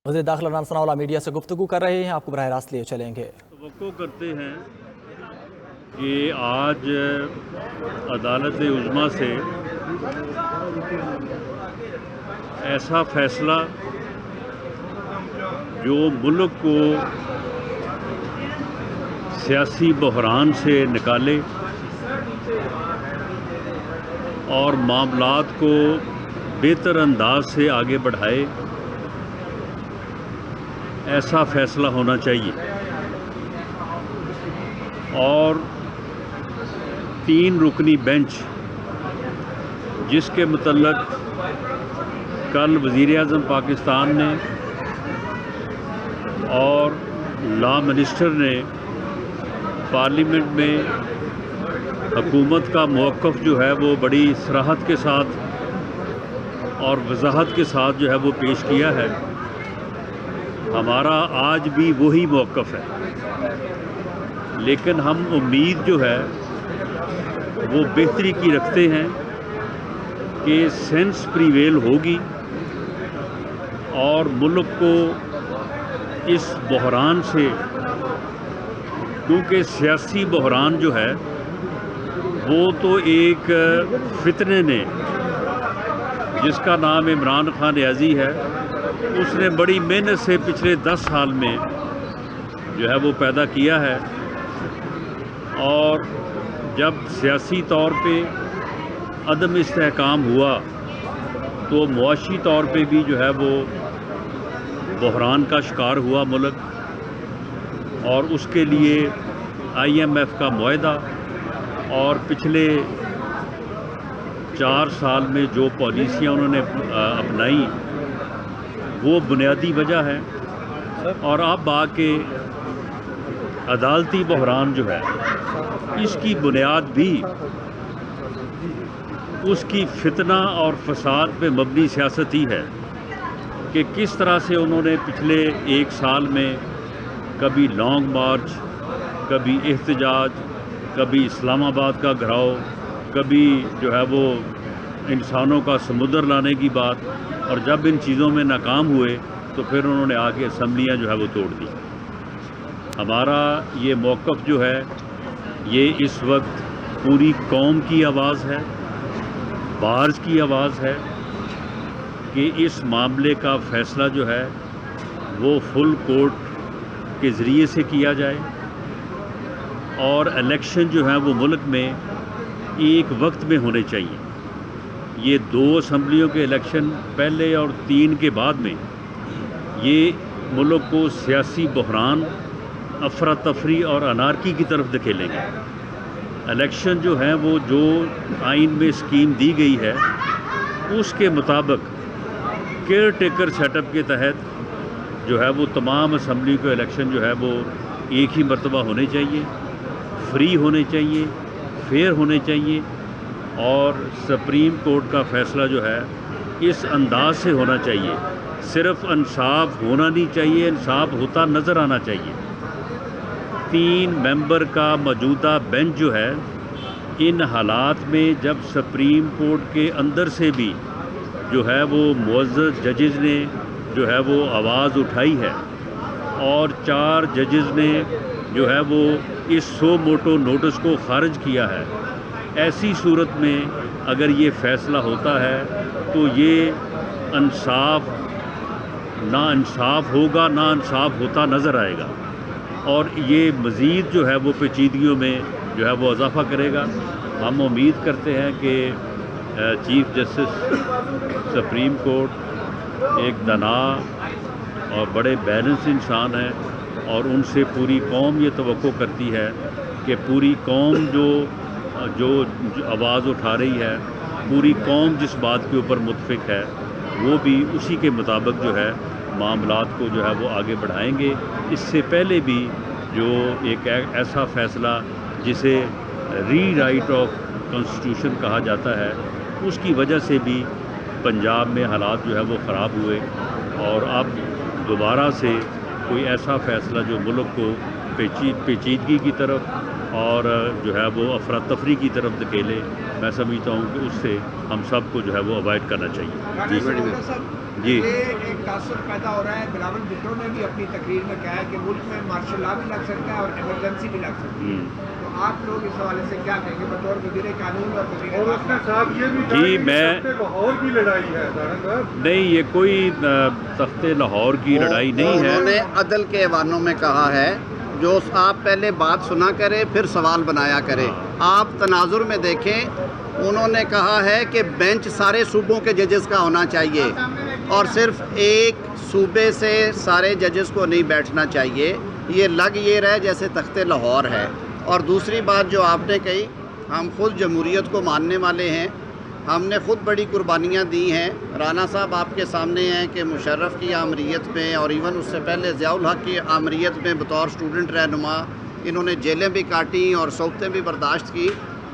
وزیر داخلہ نام ثناء اللہ میڈیا سے گفتگو کر رہے ہیں، آپ کو براہ راست لیے چلیں گے۔ توقع کرتے ہیں کہ آج عدالت عظمیٰ سے ایسا فیصلہ جو ملک کو سیاسی بحران سے نکالے اور معاملات کو بہتر انداز سے آگے بڑھائے، ایسا فیصلہ ہونا چاہیے۔ اور 3 رکنی بینچ جس کے متعلق کل وزیر اعظم پاکستان نے اور لا منسٹر نے پارلیمنٹ میں حکومت کا موقف جو ہے وہ بڑی صراحت کے ساتھ اور وضاحت کے ساتھ جو ہے وہ پیش کیا ہے، ہمارا آج بھی وہی موقف ہے۔ لیکن ہم امید جو ہے وہ بہتری کی رکھتے ہیں کہ سینس پریویل ہوگی اور ملک کو اس بحران سے، کیونکہ سیاسی بحران جو ہے وہ تو ایک فتنے نے جس کا نام عمران خان ریاضی ہے، اس نے بڑی محنت سے پچھلے 10 سال میں جو ہے وہ پیدا کیا ہے، اور جب سیاسی طور پہ عدم استحکام ہوا تو معاشی طور پہ بھی جو ہے وہ بحران کا شکار ہوا ملک، اور اس کے لیے IMF کا معاہدہ اور پچھلے 4 سال میں جو پالیسیاں انہوں نے اپنائی وہ بنیادی وجہ ہے۔ اور اب آ کے عدالتی بحران جو ہے اس کی بنیاد بھی اس کی فتنہ اور فساد پہ مبنی سیاست ہی ہے کہ کس طرح سے انہوں نے پچھلے 1 سال میں کبھی لانگ مارچ، کبھی احتجاج، کبھی اسلام آباد کا گھراؤ، کبھی جو ہے وہ انسانوں کا سمندر لانے کی بات، اور جب ان چیزوں میں ناکام ہوئے تو پھر انہوں نے آگے اسمبلیاں جو ہے وہ توڑ دی۔ ہمارا یہ موقف جو ہے یہ اس وقت پوری قوم کی آواز ہے، بارز کی آواز ہے کہ اس معاملے کا فیصلہ جو ہے وہ فل کورٹ کے ذریعے سے کیا جائے، اور الیکشن جو ہے وہ ملک میں ایک وقت میں ہونے چاہیے۔ یہ 2 اسمبلیوں کے الیکشن پہلے اور 3 کے بعد میں یہ ملک کو سیاسی بحران، افراتفری اور انارکی کی طرف دھکیلیں گے۔ الیکشن جو ہیں وہ جو آئین میں اسکیم دی گئی ہے اس کے مطابق کیئر ٹیکر سیٹ اپ کے تحت جو ہے وہ تمام اسمبلی کے الیکشن جو ہے وہ ایک ہی مرتبہ ہونے چاہیے، فری ہونے چاہیے، فیئر ہونے چاہیے، اور سپریم کورٹ کا فیصلہ جو ہے اس انداز سے ہونا چاہیے، صرف انصاف ہونا نہیں چاہیے، انصاف ہوتا نظر آنا چاہیے۔ 3 ممبر کا موجودہ بینچ جو ہے ان حالات میں جب سپریم کورٹ کے اندر سے بھی جو ہے وہ معزز ججز نے جو ہے وہ آواز اٹھائی ہے، اور 4 ججز نے جو ہے وہ اس سو موٹو نوٹس کو خارج کیا ہے، ایسی صورت میں اگر یہ فیصلہ ہوتا ہے تو یہ انصاف نا انصاف ہوگا، نا انصاف ہوتا نظر آئے گا، اور یہ مزید جو ہے وہ پیچیدگیوں میں جو ہے وہ اضافہ کرے گا۔ ہم امید کرتے ہیں کہ چیف جسٹس سپریم کورٹ ایک دانا اور بڑے بیلنس انسان ہیں، اور ان سے پوری قوم یہ توقع کرتی ہے کہ پوری قوم جو آواز اٹھا رہی ہے، پوری قوم جس بات کے اوپر متفق ہے وہ بھی اسی کے مطابق جو ہے معاملات کو جو ہے وہ آگے بڑھائیں گے۔ اس سے پہلے بھی جو ایک ایسا فیصلہ جسے ری رائٹ آف کانسٹیٹیوشن کہا جاتا ہے، اس کی وجہ سے بھی پنجاب میں حالات جو ہے وہ خراب ہوئے، اور اب دوبارہ سے کوئی ایسا فیصلہ جو ملک کو پیچیدگی کی طرف اور جو ہے وہ افراتفری کی طرف دھکیلے، میں سمجھتا ہوں کہ اس سے ہم سب کو جو ہے وہ اوائڈ کرنا چاہیے۔ جی یہ ایک تاثر پیدا ہو رہا ہے، بلاول بھٹو نے بھی اپنی تقریر میں کہا ہے کہ ملک میں مارشل لا بھی لگ سکتا ہے اور ایمرجنسی بھی لگ سکتی ہے، تو آپ لوگ اس حوالے سے کیا کہیں گے بطور وزیر قانون اور وزیر جی میں لاہور کی لڑائی ہے نہیں، یہ کوئی تخت لاہور کی لڑائی نہیں ہے۔ انہوں نے عدل کے ایوانوں میں کہا ہے، جو آپ پہلے بات سنا کریں پھر سوال بنایا کریں۔ آپ تناظر میں دیکھیں، انہوں نے کہا ہے کہ بینچ سارے صوبوں کے ججز کا ہونا چاہیے اور صرف ایک صوبے سے سارے ججز کو نہیں بیٹھنا چاہیے۔ یہ لگ یہ رہے جیسے تخت لاہور ہے۔ اور دوسری بات جو آپ نے کہی، ہم خود جمہوریت کو ماننے والے ہیں، ہم نے خود بڑی قربانیاں دی ہیں۔ رانا صاحب آپ کے سامنے ہیں کہ مشرف کی آمریت میں اور ایون اس سے پہلے ضیاء الحق کی آمریت میں بطور اسٹوڈنٹ رہنما انہوں نے جیلیں بھی کاٹیں اور صوبتیں بھی برداشت کی،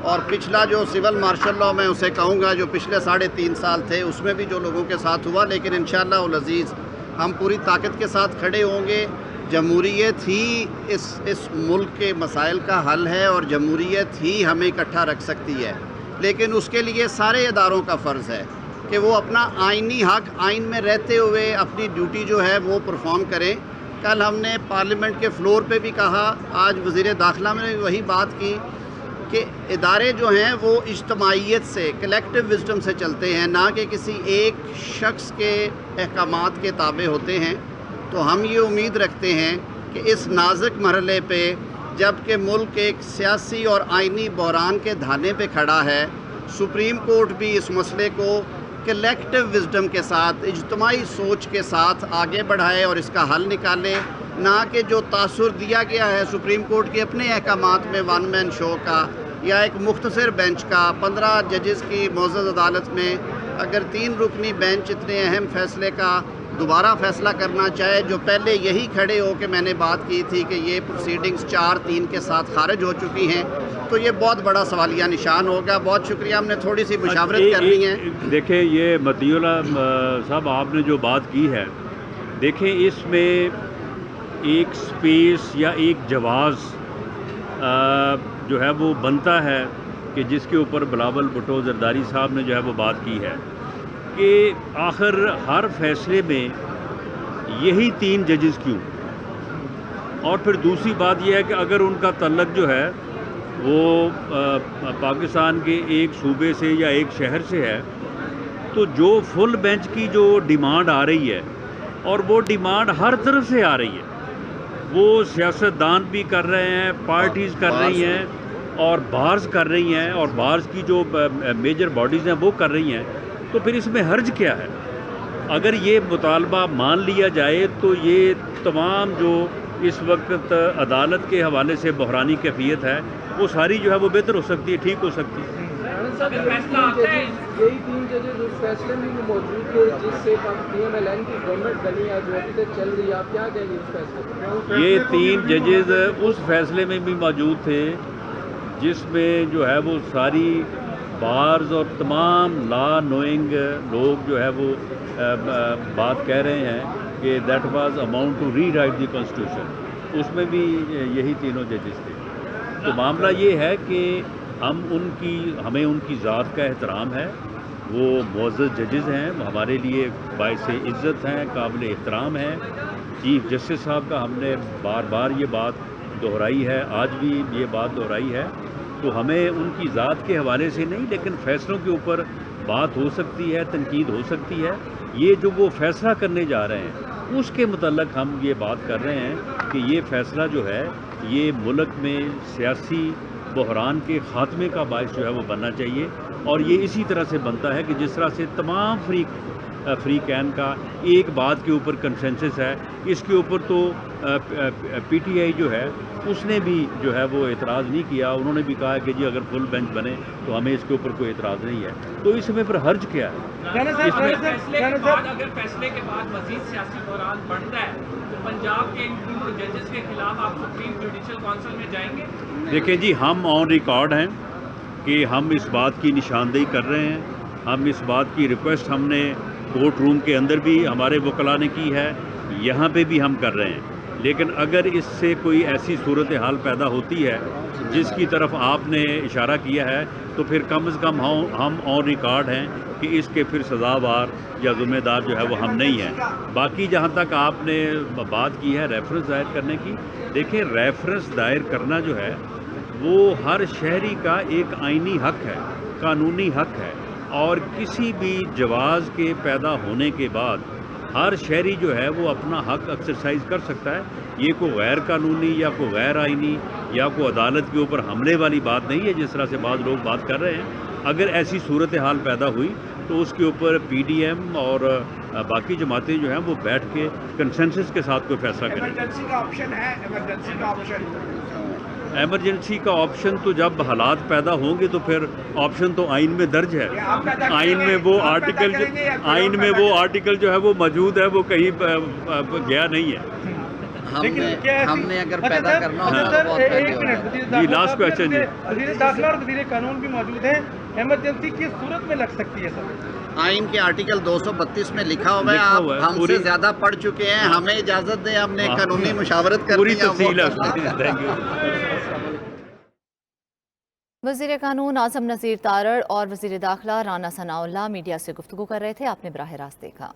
اور پچھلا جو سول مارشل لاء میں اسے کہوں گا جو پچھلے 3.5 سال تھے، اس میں بھی جو لوگوں کے ساتھ ہوا، لیکن انشاءاللہ العزیز ہم پوری طاقت کے ساتھ کھڑے ہوں گے۔ جمہوریت ہی اس ملک کے مسائل کا حل ہے اور جمہوریت ہی ہمیں اکٹھا رکھ سکتی ہے، لیکن اس کے لیے سارے اداروں کا فرض ہے کہ وہ اپنا آئینی حق آئین میں رہتے ہوئے اپنی ڈیوٹی جو ہے وہ پرفارم کریں۔ کل ہم نے پارلیمنٹ کے فلور پہ بھی کہا، آج وزیر داخلہ نے بھی وہی بات کی کہ ادارے جو ہیں وہ اجتماعیت سے، کلیکٹیو وزڈم سے چلتے ہیں، نہ کہ کسی ایک شخص کے احکامات کے تابع ہوتے ہیں۔ تو ہم یہ امید رکھتے ہیں کہ اس نازک مرحلے پہ جب کہ ملک ایک سیاسی اور آئینی بحران کے دھانے پہ کھڑا ہے، سپریم کورٹ بھی اس مسئلے کو کلیکٹیو وزڈم کے ساتھ، اجتماعی سوچ کے ساتھ آگے بڑھائے اور اس کا حل نکالے، نہ کہ جو تاثر دیا گیا ہے سپریم کورٹ کے اپنے احکامات میں ون مین شو کا یا ایک مختصر بینچ کا 15 ججز کی معزز عدالت میں، اگر 3 رکنی بینچ اتنے اہم فیصلے کا دوبارہ فیصلہ کرنا چاہے، جو پہلے یہی کھڑے ہو کہ میں نے بات کی تھی کہ یہ پروسیڈنگز 4-3 کے ساتھ خارج ہو چکی ہیں، تو یہ بہت بڑا سوالیہ نشان ہوگا۔ بہت شکریہ، ہم نے تھوڑی سی مشاورت کرنی ہے۔ دیکھیں یہ مطیع اللہ صاحب آپ نے جو بات کی ہے، دیکھیں اس میں ایک سپیس یا ایک جواز جو ہے وہ بنتا ہے کہ جس کے اوپر بلاول بھٹو زرداری صاحب نے جو ہے وہ بات کی ہے کہ آخر ہر فیصلے میں یہی 3 ججز کیوں؟ اور پھر دوسری بات یہ ہے کہ اگر ان کا تعلق جو ہے وہ پاکستان کے ایک صوبے سے یا ایک شہر سے ہے، تو جو فل بینچ کی جو ڈیمانڈ آ رہی ہے، اور وہ ڈیمانڈ ہر طرف سے آ رہی ہے، وہ سیاستدان بھی کر رہے ہیں، پارٹیز کر رہی ہیں اور بارز کر رہی ہیں، اور بارز کی جو میجر باڈیز ہیں وہ کر رہی ہیں، تو پھر اس میں حرج کیا ہے؟ اگر یہ مطالبہ مان لیا جائے تو یہ تمام جو اس وقت عدالت کے حوالے سے بحرانی کیفیت ہے وہ ساری جو ہے وہ بہتر ہو سکتی ہے، ٹھیک ہو سکتی ہے۔ یہی 3 ججز اس فیصلے میں بھی موجود تھے جس سے PMLN کی گورنمنٹ بنی ہے جو ابھی تک چل رہی ہے، آپ کیا کہیں گے اس فیصلے میں؟ یہ 3 ججز اس فیصلے میں بھی موجود تھے جس میں جو ہے وہ ساری بارز اور تمام لا نوئنگ لوگ جو ہے وہ بات کہہ رہے ہیں کہ that was amount to rewrite the constitution, اس میں بھی یہی تینوں ججز تھے۔ تو معاملہ یہ ہے کہ ہمیں ان کی ذات کا احترام ہے، وہ معزز ججز ہیں، ہمارے لیے باعث عزت ہیں، قابل احترام ہیں۔ چیف جسٹس صاحب کا ہم نے بار بار یہ بات دہرائی ہے، آج بھی یہ بات دہرائی ہے، تو ہمیں ان کی ذات کے حوالے سے نہیں لیکن فیصلوں کے اوپر بات ہو سکتی ہے، تنقید ہو سکتی ہے۔ یہ جو وہ فیصلہ کرنے جا رہے ہیں اس کے متعلق ہم یہ بات کر رہے ہیں کہ یہ فیصلہ جو ہے یہ ملک میں سیاسی بحران کے خاتمے کا باعث جو ہے وہ بننا چاہیے، اور یہ اسی طرح سے بنتا ہے کہ جس طرح سے تمام فریقین کا ایک بات کے اوپر کنسنسس ہے۔ اس کے اوپر تو پی ٹی آئی جو ہے اس نے بھی جو ہے وہ اعتراض نہیں کیا، انہوں نے بھی کہا کہ جی اگر فل بینچ بنے تو ہمیں اس کے اوپر کوئی اعتراض نہیں ہے، تو اس میں پھر حرج کیا ہے؟ اگر فیصلے کے بعد مزید سیاسی بحران بڑھتا ہے تو پنجاب کے ان ججز کے خلاف آپ سپریم جوڈیشل کونسل میں جائیں گے؟ دیکھیں جی، ہم آن ریکارڈ ہیں کہ ہم اس بات کی نشاندہی کر رہے ہیں، ہم اس بات کی ریکویسٹ ہم نے کورٹ روم کے اندر بھی ہمارے وکلاء نے کی ہے، یہاں پہ بھی ہم کر رہے ہیں لیکن اگر اس سے کوئی ایسی صورتحال پیدا ہوتی ہے جس کی طرف آپ نے اشارہ کیا ہے تو پھر کم از کم ہم آن ریکارڈ ہیں کہ اس کے پھر سزاوار یا ذمہ دار جو ہے وہ ہم نہیں ہیں. باقی جہاں تک آپ نے بات کی ہے ریفرنس دائر کرنے کی، دیکھیں ریفرنس دائر کرنا جو ہے وہ ہر شہری کا ایک آئینی حق ہے، قانونی حق ہے، اور کسی بھی جواز کے پیدا ہونے کے بعد ہر شہری جو ہے وہ اپنا حق ایکسرسائز کر سکتا ہے. یہ کوئی غیر قانونی یا کوئی غیر آئینی یا کوئی عدالت کے اوپر حملے والی بات نہیں ہے جس طرح سے بعض لوگ بات کر رہے ہیں. اگر ایسی صورتحال پیدا ہوئی تو اس کے اوپر پی ڈی ایم اور باقی جماعتیں جو ہیں وہ بیٹھ کے کنسنسس کے ساتھ کوئی فیصلہ کریں. ایمرجنسی کا آپشن ہے، ایمرجنسی کا آپشن. ایمرجنسی کا آپشن تو جب حالات پیدا ہوں گے تو پھر آپشن تو آئین میں درج ہے. آئین میں وہ آرٹیکل جو ہے وہ موجود ہے، وہ کہیں گیا نہیں ہے. ہم نے اگر پیدا کرنا ہو جی لاسٹ کوشچن جی. وزیر داخلہ اور وزیر قانون بھی موجود ہیں، ایمرجنسی کس صورت میں لگ سکتی ہے سر؟ آئین کے آرٹیکل 232 میں لکھا ہوا ہے. آپ ہم سے زیادہ پڑھ چکے ہیں، ہمیں اجازت دیں، ہم نے قانونی مشاورت پوری کرنی ہے. تفصیل ہے. Thank you. وزیر قانون اعظم نذیر تارڑ اور وزیر داخلہ رانا ثناء اللہ میڈیا سے گفتگو کر رہے تھے، آپ نے براہ راست دیکھا.